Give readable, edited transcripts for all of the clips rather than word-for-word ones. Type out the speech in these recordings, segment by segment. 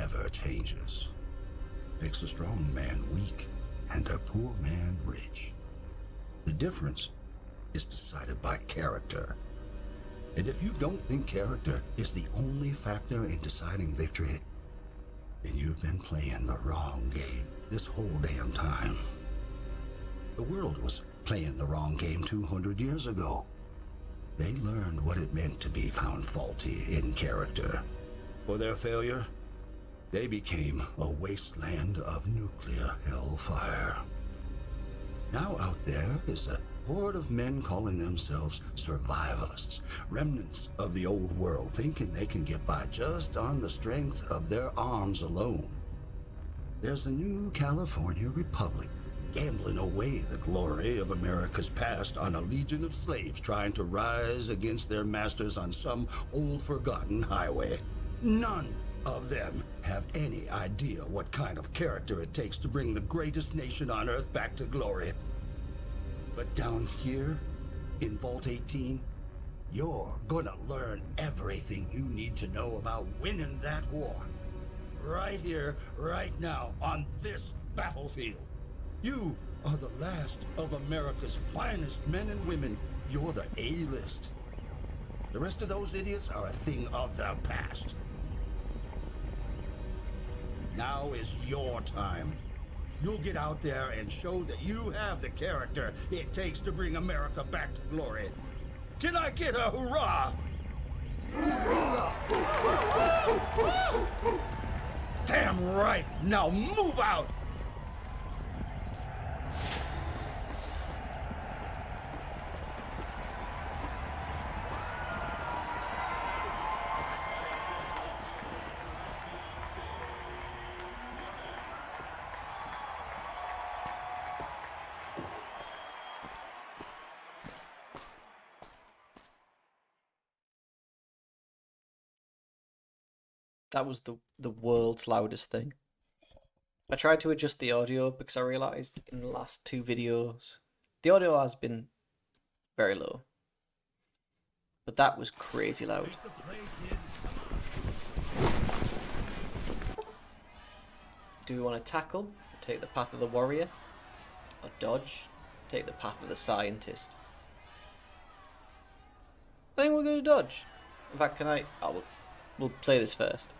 never changes. Makes a strong man weak and a poor man rich. The difference is decided by character. And if you don't think character is the only factor in deciding victory, then you've been playing the wrong game this whole damn time. The world was playing the wrong game 200 years ago. They learned what it meant to be found faulty in character. For their failure, they became a wasteland of nuclear hellfire. Now out there is a horde of men calling themselves survivalists, remnants of the old world, thinking they can get by just on the strength of their arms alone. There's the new California Republic, gambling away the glory of America's past on a legion of slaves trying to rise against their masters on some old forgotten highway. None of them have any idea what kind of character it takes to bring the greatest nation on earth back to glory. But down here, in Vault 18, you're gonna learn everything you need to know about winning that war. Right here, right now, on this battlefield. You are the last of America's finest men and women. You're the A-list. The rest of those idiots are a thing of the past. Now is your time. You'll get out there and show that you have the character it takes to bring America back to glory. Can I get a hurrah? Damn right! Now move out! That was the world's loudest thing. I tried to adjust the audio because I realised in the last two videos the audio has been very low. But that was crazy loud. Do we want to tackle, take the path of the warrior, or dodge, take the path of the scientist? I think we're going to dodge. In fact, we'll play this first.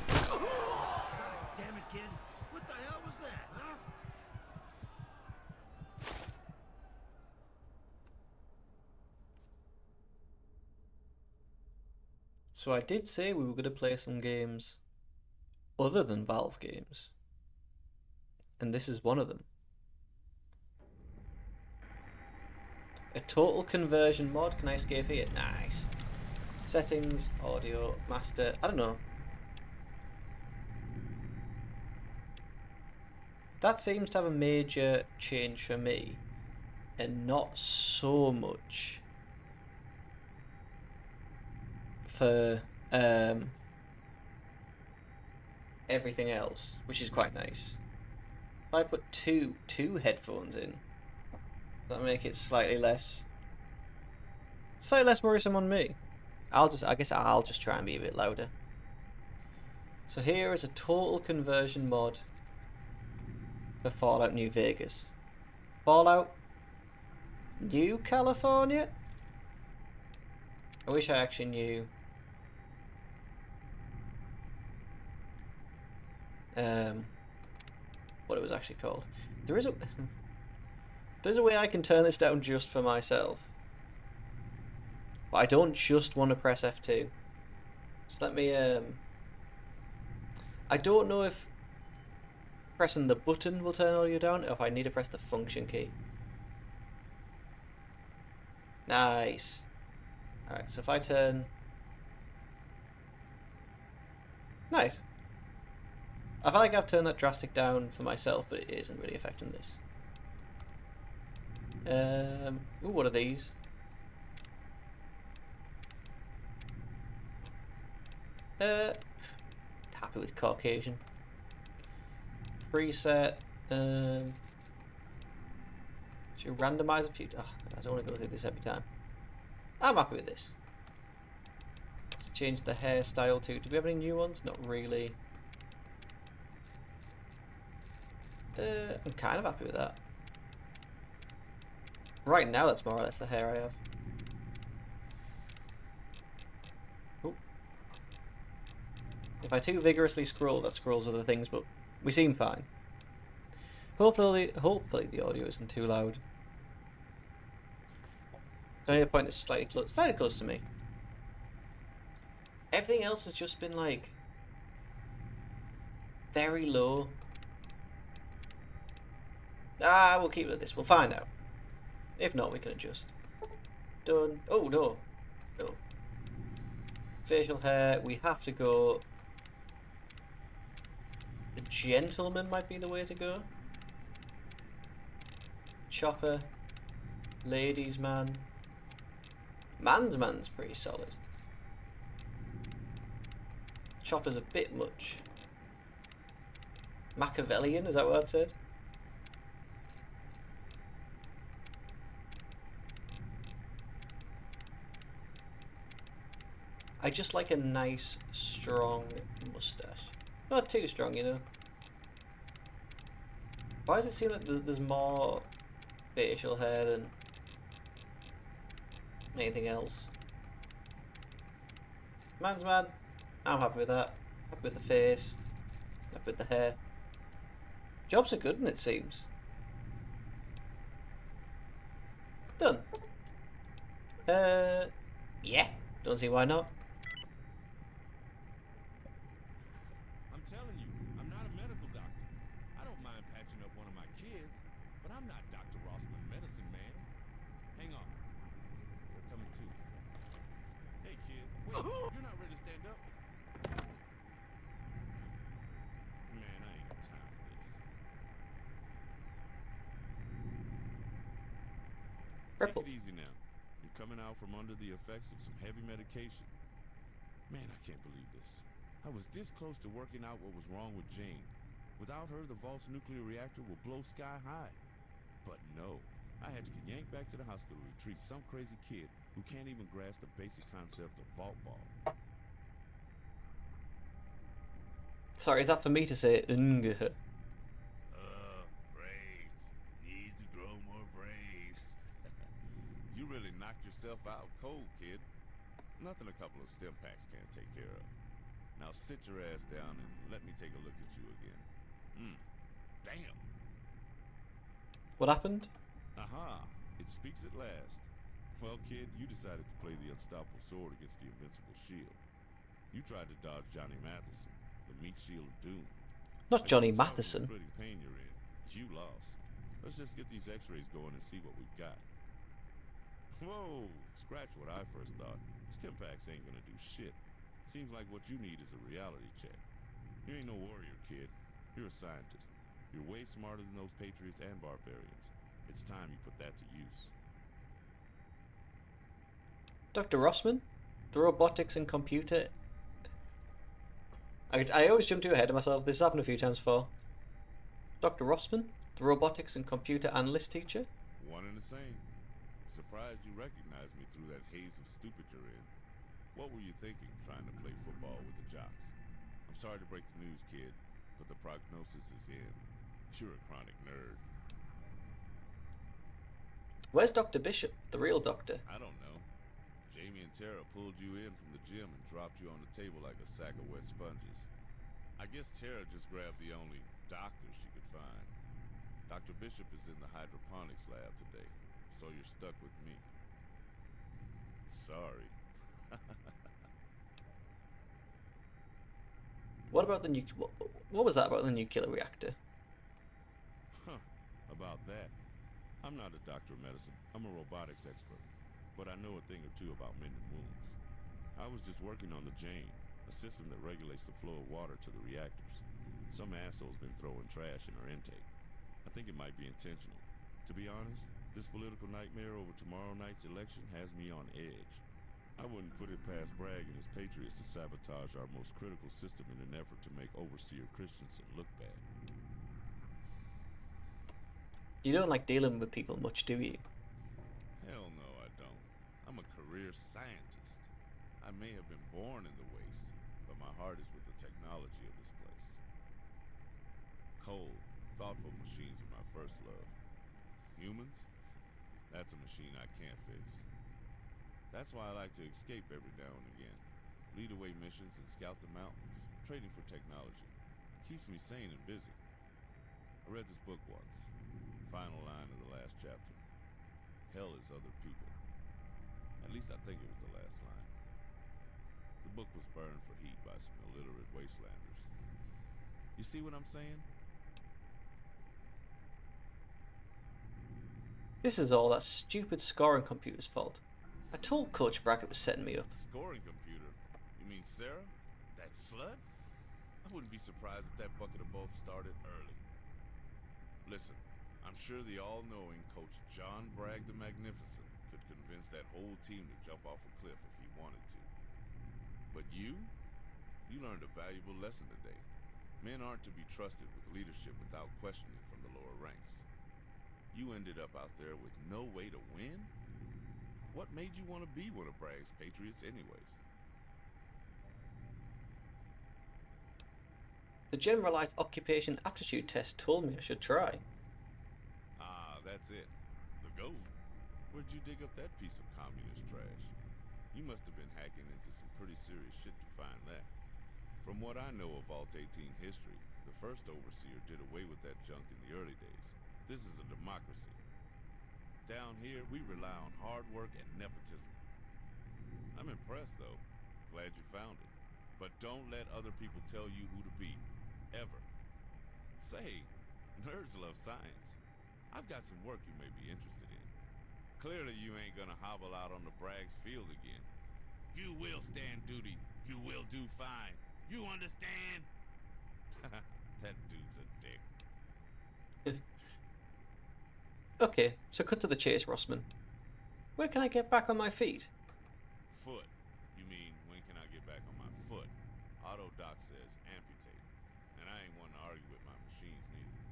Damn it, kid. What the hell was that, huh? So I did say we were going to play some games other than Valve games. And this is one of them. A total conversion mod. Can I escape here? Nice. Settings, audio, master. I don't know. That seems to have a major change for me, and not so much for everything else, which is quite nice. If I put two headphones in, that'll make it slightly less worrisome on me. I guess I'll just try and be a bit louder. So here is a total conversion mod for Fallout New Vegas. Fallout New California? I wish I actually knew what it was actually called. There's a way I can turn this down just for myself. But I don't just want to press F2. Just let me I don't know if pressing the button will turn audio down, or if I need to press the function key. Nice. Alright, so if I turn... Nice. I feel like I've turned that drastic down for myself, but it isn't really affecting this. Ooh, what are these? Happy with Caucasian. Preset. Should randomize a few. Oh, God, I don't want to go through this every time. I'm happy with this. Let's change the hairstyle too. Do we have any new ones? Not really. I'm kind of happy with that. Right now, that's more or less the hair I have. Ooh. If I too vigorously scroll, that scrolls other things, but we seem fine. Hopefully the audio isn't too loud. I need to point this slightly close to me. Everything else has just been like very low. We'll keep it at this. We'll find out. If not, we can adjust. Done. Oh, no. No. Facial hair. We have to go. The gentleman might be the way to go. Chopper. Ladies man. Man's pretty solid. Chopper's a bit much. Machiavellian, is that what I said? I just like a nice, strong mustache. Not too strong, you know. Why does it seem like there's more facial hair than anything else? Man's man. I'm happy with that. Happy with the face. Happy with the hair. Jobs are good, and it seems. Done. Yeah. Don't see why not. I'm telling you, I'm not a medical doctor. I don't mind patching up one of my kids, but I'm not Dr. Rossman, medicine man. Hang on. They're coming too. Hey, kid. Wait, you're not ready to stand up? Man, I ain't got time for this. Purple. Take it easy now. You're coming out from under the effects of some heavy medication. Man, I can't believe this. I was this close to working out what was wrong with Jane. Without her, the vault's nuclear reactor will blow sky high. But no, I had to get yanked back to the hospital to treat some crazy kid who can't even grasp the basic concept of vault ball. Sorry, is that for me to say? Brains. Need to grow more brains. You really knocked yourself out cold, kid. Nothing a couple of stim packs can't take care of. Now sit your ass down and let me take a look at you again. Damn. What happened? Aha, it speaks at last. Well, kid, you decided to play the unstoppable sword against the invincible shield. You tried to dodge Johnny Matheson, the meat shield of doom. Not Johnny I can tell from the Matheson. splitting pain you're in. You lost. Let's just get these x-rays going and see what we've got. Whoa, scratch what I first thought. Stimpaks ain't gonna do shit. Seems like what you need is a reality check. You ain't no warrior, kid. You're a scientist. You're way smarter than those patriots and barbarians. It's time you put that to use. Dr. Rossman? The robotics and computer... I always jump too ahead of myself. This has happened a few times before. Dr. Rossman? The robotics and computer analyst teacher? One and the same. Surprised you recognized me through that haze of stupid you're in. What were you thinking, trying to play football with the jocks? I'm sorry to break the news, kid, but the prognosis is in. You're a chronic nerd. Where's Dr. Bishop, the real doctor? I don't know. Jamie and Tara pulled you in from the gym and dropped you on the table like a sack of wet sponges. I guess Tara just grabbed the only doctor she could find. Dr. Bishop is in the hydroponics lab today, so you're stuck with me. Sorry. What about the what was that about the nuclear reactor? Huh. About that. I'm not a doctor of medicine. I'm a robotics expert. But I know a thing or two about mending wounds. I was just working on the Jane, a system that regulates the flow of water to the reactors. Some asshole's been throwing trash in her intake. I think it might be intentional. To be honest, this political nightmare over tomorrow night's election has me on edge. I wouldn't put it past Bragg and his patriots to sabotage our most critical system in an effort to make overseer Christensen look bad. You don't like dealing with people much, do you? Hell no, I don't. I'm a career scientist. I may have been born in the waste, but my heart is with the technology of this place. Cole, Thoughtful machines are my first love. Humans? That's a machine I can't fix. That's why I like to escape every now and again. Lead away missions and scout the mountains. Trading for technology. Keeps me sane and busy. I read this book once. Final line of the last chapter. Hell is other people. At least I think it was the last line. The book was burned for heat by some illiterate wastelanders. You see what I'm saying? This is all that stupid scoring computer's fault. I told Coach Brackett was setting me up. Scoring computer? You mean Sarah? That slut? I wouldn't be surprised if that bucket of bolts started early. Listen, I'm sure the all-knowing Coach John Bragg the Magnificent could convince that whole team to jump off a cliff if he wanted to. But you learned a valuable lesson today. Men aren't to be trusted with leadership without questioning from the lower ranks. You ended up out there with no way to win? What made you want to be one of Bragg's Patriots anyways? The generalized occupation aptitude test told me I should try. Ah, that's it. The goat. Where'd you dig up that piece of communist trash? You must have been hacking into some pretty serious shit to find that. From what I know of Vault 18 history, the first overseer did away with that junk in the early days. This is a democracy. Down here, we rely on hard work and nepotism. I'm impressed, though. Glad you found it. But don't let other people tell you who to be. Ever. Say, nerds love science. I've got some work you may be interested in. Clearly you ain't gonna hobble out on the Bragg's field again. You will stand duty. You will do fine. You understand? That dude's a dick. Okay, so cut to the chase, Rossman. Where can I get back on my feet? Foot. You mean, when can I get back on my foot? Autodoc says amputate. And I ain't one to argue with my machines neither.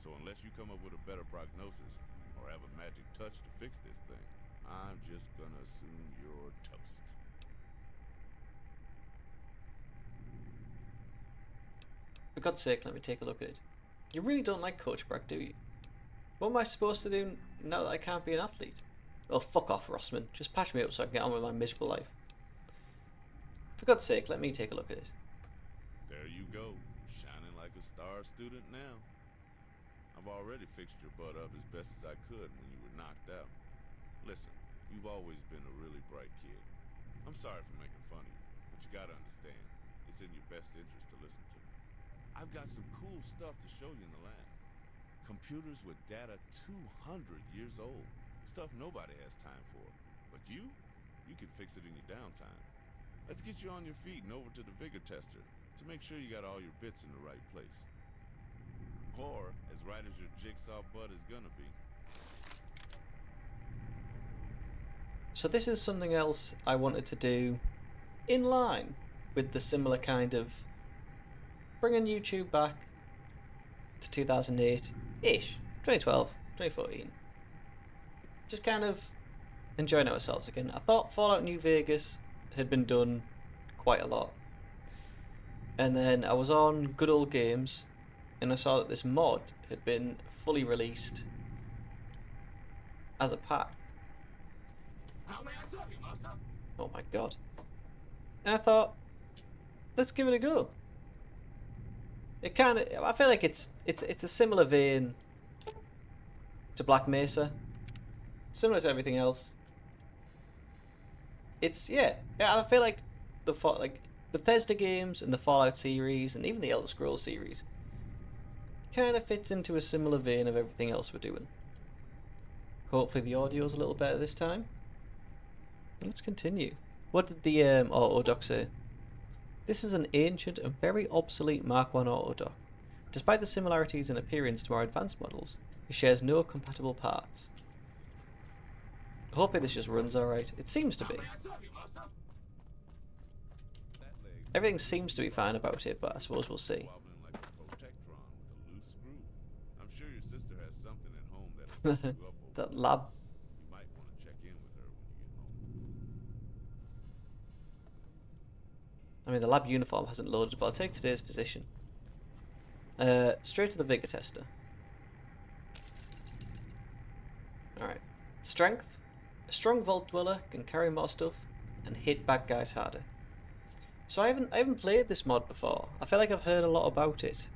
So unless you come up with a better prognosis, or have a magic touch to fix this thing, I'm just gonna assume you're toast. For God's sake, let me take a look at it. You really don't like Coach Bragg, do you? What am I supposed to do now that I can't be an athlete? Oh, fuck off, Rossman. Just patch me up so I can get on with my miserable life. For God's sake, let me take a look at it. There you go, shining like a star student now. I've already fixed your butt up as best as I could when you were knocked out. Listen, you've always been a really bright kid. I'm sorry for making fun of you, but you gotta understand, it's in your best interest to listen to me. I've got some cool stuff to show you in the lab. Computers with data 200 years old. Stuff nobody has time for. But you can fix it in your downtime. Let's get you on your feet and over to the Vigor Tester to make sure you got all your bits in the right place. Or as right as your jigsaw butt is gonna be. So this is something else I wanted to do in line with the similar kind of bringing YouTube back to 2008-ish, 2012, 2014. Just kind of enjoying ourselves again. I thought Fallout New Vegas had been done quite a lot. And then I was on Good Old Games and I saw that this mod had been fully released as a pack. How may I serve you, master? Oh my god. And I thought, let's give it a go. It kind of, I feel like it's a similar vein to Black Mesa. Similar to everything else. It's, yeah, I feel like Bethesda games and the Fallout series and even the Elder Scrolls series kind of fits into a similar vein of everything else we're doing. Hopefully the audio's a little better this time. Let's continue. What did the autodoc say? This is an ancient and very obsolete Mark I autodoc. Despite the similarities in appearance to our advanced models, it shares no compatible parts. Hopefully this just runs alright. It seems to be. How may I serve you, master? That leg Everything seems to be fine about it, but I suppose we'll see. wobbling like a Protectron with a loose screw. I'm sure your sister has something at home that'll fix you up over That there. lab. You might want to check in with her when you get home. I mean, the lab uniform hasn't loaded, but I'll take today's physician. Straight to the Vigor Tester. Strength. A strong Vault Dweller can carry more stuff and hit bad guys harder. So I haven't played this mod before. I feel like I've heard a lot about it.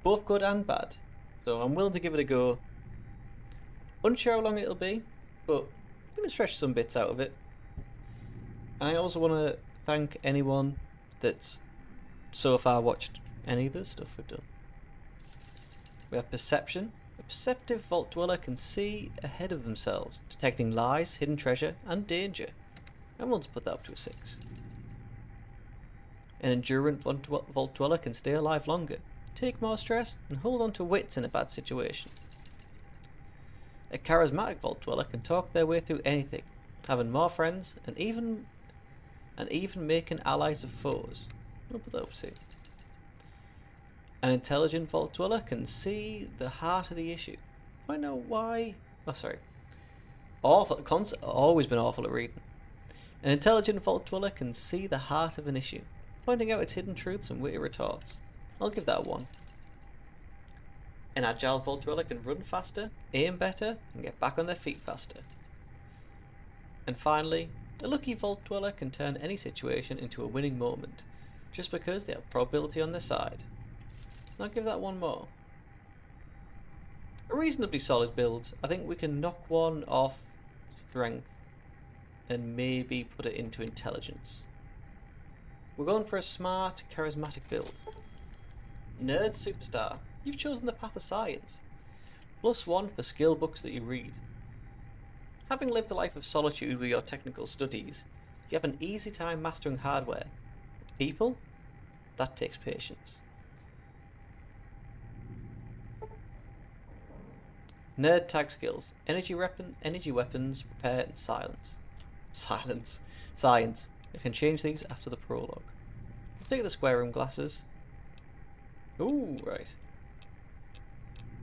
Both good and bad. So I'm willing to give it a go. Unsure how long it'll be, but we can stretch some bits out of it. And I also want to thank anyone that's so far watched any of the stuff we've done. We have Perception. A perceptive Vault Dweller can see ahead of themselves, detecting lies, hidden treasure, and danger. I'm willing to put that up to a 6. An Endurant Vault Dweller can stay alive longer, take more stress, and hold on to wits in a bad situation. A Charismatic Vault Dweller can talk their way through anything, having more friends, and even making allies of foes. I'll put that up to 2. An Intelligent Vault Dweller can see the heart of the issue. Find out why. Oh, sorry. Awful. Always been awful at reading. An Intelligent Vault Dweller can see the heart of an issue, pointing out its hidden truths and witty retorts. I'll give that a 1. An Agile Vault Dweller can run faster, aim better, and get back on their feet faster. And finally, a Lucky Vault Dweller can turn any situation into a winning moment, just because they have probability on their side. I'll give that 1 more. A reasonably solid build. I think we can knock one off strength and maybe put it into intelligence. We're going for a smart, charismatic build. Nerd Superstar. You've chosen the path of science. +1 for skill books that you read. Having lived a life of solitude with your technical studies, you have an easy time mastering hardware. People? That takes patience. Nerd tag skills: energy weapons, repair, and silence. Science. I can change these after the prologue. I'll take the square room glasses. Ooh, right.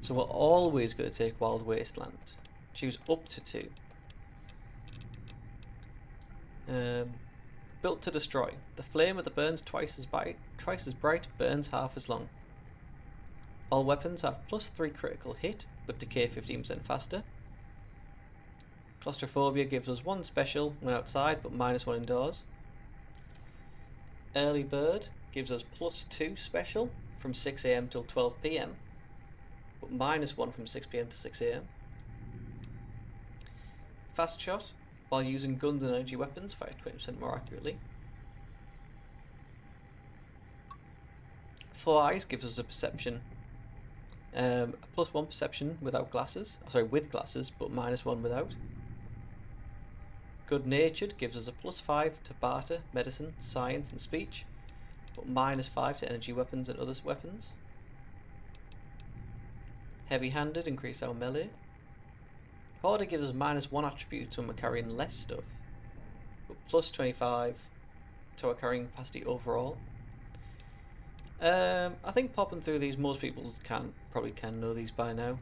So we're always going to take Wild Wasteland. Choose up to 2. Built to destroy. The flame that burns twice as bright burns half as long. All weapons have +3 critical hit, but decay 15% faster. Claustrophobia gives us 1 special when outside, but -1 indoors. Early Bird gives us +2 special from 6 AM till 12 PM, but -1 from 6 PM to 6 AM. Fast Shot, while using guns and energy weapons, fire 20% more accurately. 4 Eyes gives us a perception. A +1 perception without glasses. With glasses, but -1 without. Good Natured gives us a +5 to barter, medicine, science, and speech, but -5 to energy weapons and other weapons. Heavy Handed increase our melee. Hoarder gives us -1 attribute when we're carrying less stuff, but +25 to our carrying capacity overall. I think popping through these, most people probably can know these by now.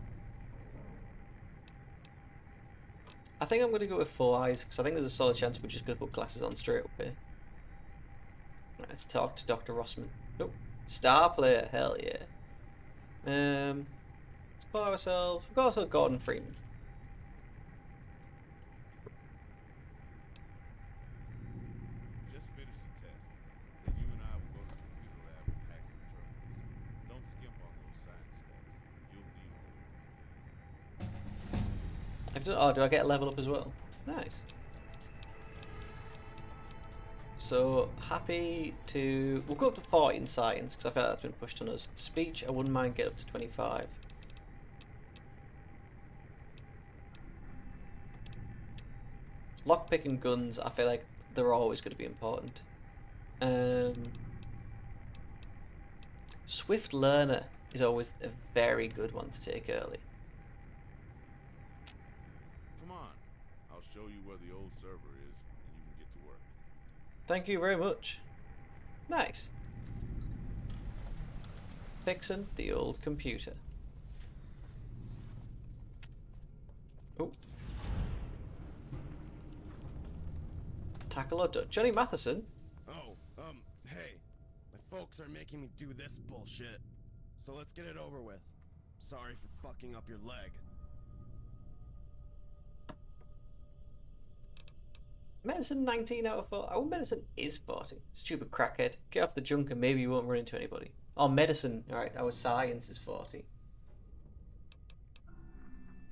I think I'm going to go with 4 Eyes, because I think there's a solid chance we're just going to put glasses on straight away. Right, let's talk to Dr. Rossman. Oh, star player, hell yeah. Let's call ourselves, we'll call ourselves Gordon Freeman. Just finished the test. Then you and I will go to the computer lab and hack some terminals. Don't skimp on those science stats. You'll need them. Do I get a level up as well? Nice. So, happy to... We'll go up to 40 in science, because I feel like that's been pushed on us. Speech, I wouldn't mind get up to 25. Lockpick and guns, I feel like they're always going to be important. Swift Learner is always a very good one to take early. Come on. I'll show you where the old server is, and you can get to work. Thank you very much. Nice. Fixing the old computer. Oh. Tackle or dodge. Johnny Matheson. Oh, hey. My folks are making me do this bullshit. So let's get it over with. Sorry for fucking up your leg. Medicine 19 out of 40. Oh, medicine is 40. Stupid crackhead. Get off the junk and maybe you won't run into anybody. Oh, medicine. Alright, our science is 40.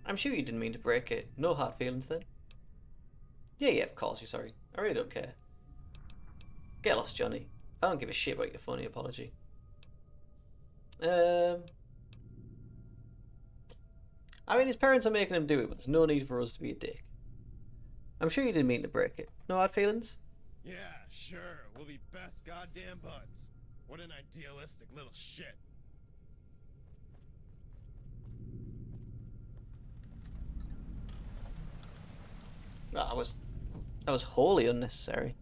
I'm sure you didn't mean to break it. No hard feelings then. Yeah, of course you're sorry. I really don't care. Get lost, Johnny. I don't give a shit about your funny apology. I mean, his parents are making him do it, but there's no need for us to be a dick. I'm sure you didn't mean to break it. No hard feelings? Yeah, sure. We'll be best goddamn buds. What an idealistic little shit. That was wholly unnecessary.